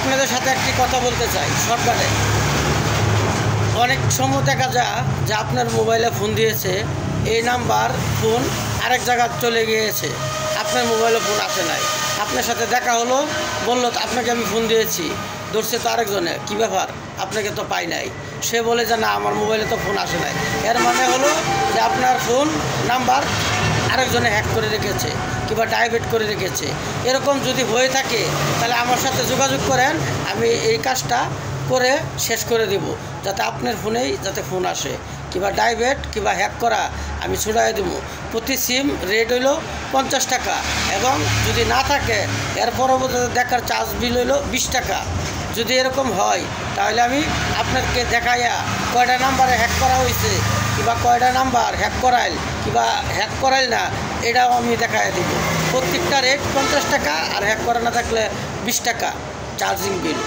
আপনাদের সাথে একটি কথা বলতে চাই শর্টকাটে। অনেক সময় দেখা যায় যে আপনার মোবাইলে ফোন দিয়েছে, এই নাম্বার ফোন আরেক জায়গায় চলে গিয়েছে, আপনার মোবাইলে ফোন আসে নাই। আপনার সাথে দেখা হলো, বললো আপনাকে আমি ফোন দিয়েছি, ধরছে তো আরেকজনে, কী ব্যাপার আপনাকে তো পাই নাই। সে বলে যে না আমার মোবাইলে তো ফোন আসে নাই। এর মানে হলো যে আপনার ফোন নাম্বার আরেকজনে হ্যাক করে রেখেছে কিংবা ডাইভার্ট করে রেখেছে। এরকম যদি হয়ে থাকে তাহলে আমার সাথে যোগাযোগ করেন, আমি এই কাজটা করে শেষ করে দেব, যাতে আপনার ফোনেই যাতে ফোন আসে। কিংবা ডাইভার্ট কিংবা হ্যাক করা আমি ছুড়াই দেবো। প্রতি সিম রেট হইল 50 টাকা, এবং যদি না থাকে এর পরবর্তীতে দেখার চার্জ বিল হইল 20 টাকা। যদি এরকম হয় তাহলে আমি আপনাকে দেখাইয়া কয়টা নাম্বারে হ্যাক করা হয়েছে কিংবা কয়টা নাম্বার হ্যাক করাইল কিংবা হ্যাক করাইল না, এটাও আমি দেখাই দেব। প্রত্যেকটা রেট 50 টাকা, আর হ্যাক করা না থাকলে 20 টাকা চার্জিং বিল।